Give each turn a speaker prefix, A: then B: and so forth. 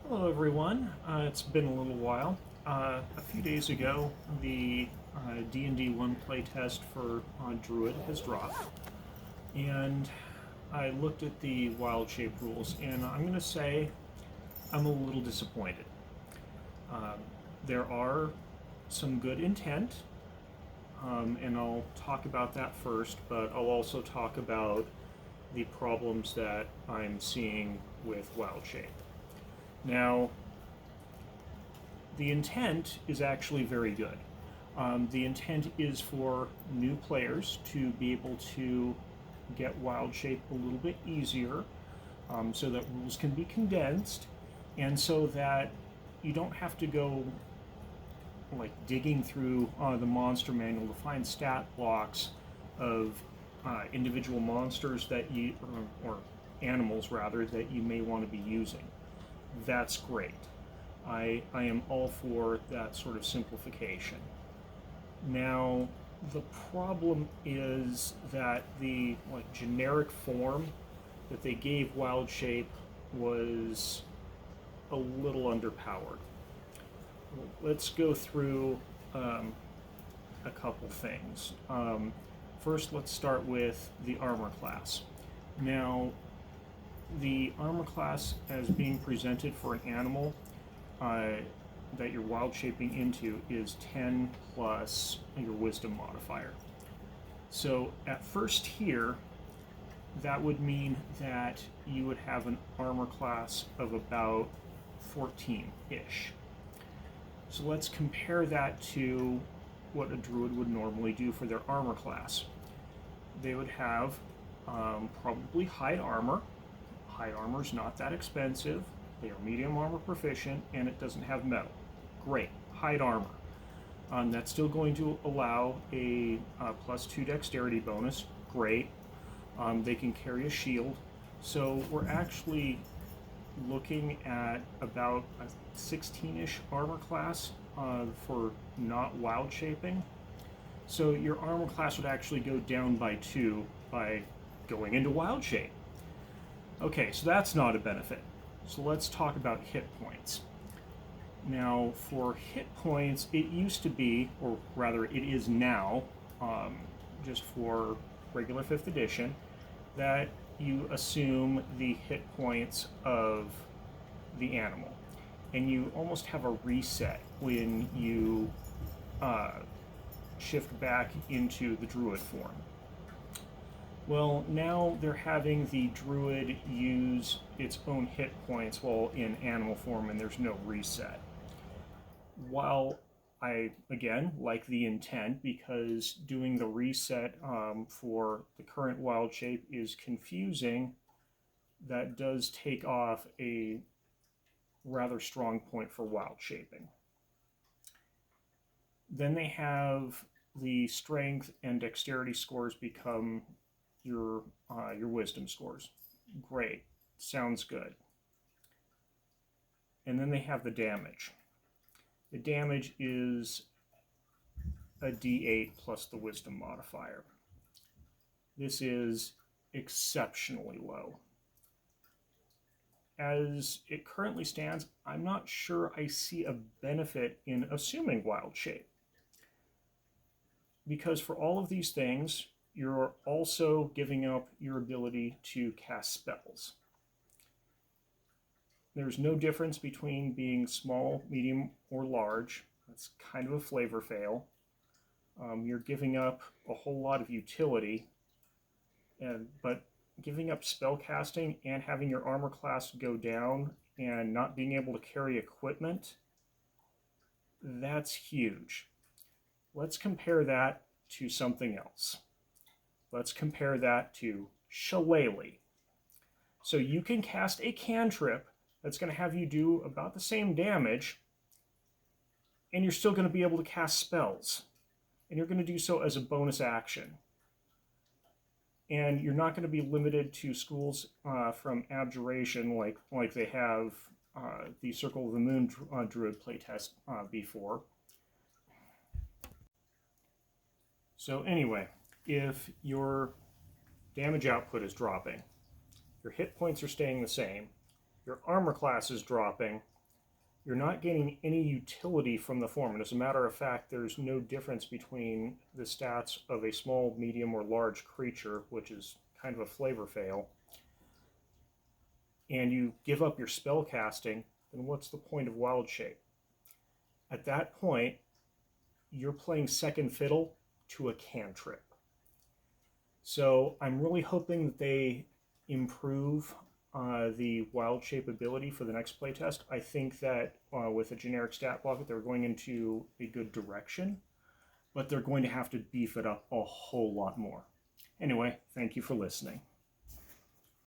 A: Hello everyone, it's been a little while. A few days ago, the D&D 1 playtest for Druid has dropped, and I looked at the wild shape rules, and I'm going to say I'm a little disappointed. Um, there are some good intent, and I'll talk about that first, but I'll also talk about the problems that I'm seeing with wild shape. Now, the intent is actually very good. The intent is for new players to be able to get wild shape a little bit easier, so that rules can be condensed, and so that you don't have to go like digging through the monster manual to find stat blocks of individual monsters that you or animals rather that you may want to be using. That's great. I am all for that sort of simplification. Now, the problem is that the generic form that they gave Wild Shape was a little underpowered. Let's go through a couple things. First, let's start with the armor class. Now, the armor class as being presented for an animal that you're wild shaping into is 10 plus your wisdom modifier. So at first here, that would mean that you would have an armor class of about 14-ish. So let's compare that to what a druid would normally do for their armor class. They would have probably hide armor. Hide armor is not that expensive. They are medium armor proficient, and it doesn't have metal. Great, hide armor. That's still going to allow a +2 dexterity bonus. Great. They can carry a shield. So we're actually looking at about a 16-ish armor class for not wild shaping. So your armor class would actually go down by 2 by going into wild shape. Okay, so that's not a benefit. So let's talk about hit points. Now, for hit points, it used to be, or rather, it is now, just for regular 5th edition, that you assume the hit points of the animal. And you almost have a reset when you shift back into the druid form. Well, now they're having the druid use its own hit points while in animal form, and there's no reset. While I, again, like the intent, because doing the reset for the current wild shape is confusing, that does take off a rather strong point for wild shaping. Then they have the strength and dexterity scores become your wisdom scores. Great, sounds good. And then they have the damage. The damage is a d8 plus the wisdom modifier. This is exceptionally low. As it currently stands, I'm not sure I see a benefit in assuming wild shape. Because for all of these things, you're also giving up your ability to cast spells. There's no difference between being small, medium, or large. That's kind of a flavor fail. You're giving up a whole lot of utility, but giving up spell casting and having your armor class go down and not being able to carry equipment, that's huge. Let's compare that to something else. Let's compare that to Shillelagh. So you can cast a cantrip that's going to have you do about the same damage, and you're still going to be able to cast spells. And you're going to do so as a bonus action. And you're not going to be limited to schools from abjuration like they have the Circle of the Moon Druid playtest before. So anyway, if your damage output is dropping, your hit points are staying the same, your armor class is dropping, you're not gaining any utility from the form. And as a matter of fact, there's no difference between the stats of a small, medium, or large creature, which is kind of a flavor fail, and you give up your spell casting, then what's the point of Wild Shape? At that point, you're playing second fiddle to a cantrip. So I'm really hoping that they improve the Wild Shape ability for the next playtest. I think that with a generic stat block, they're going into a good direction, but they're going to have to beef it up a whole lot more. Anyway, thank you for listening.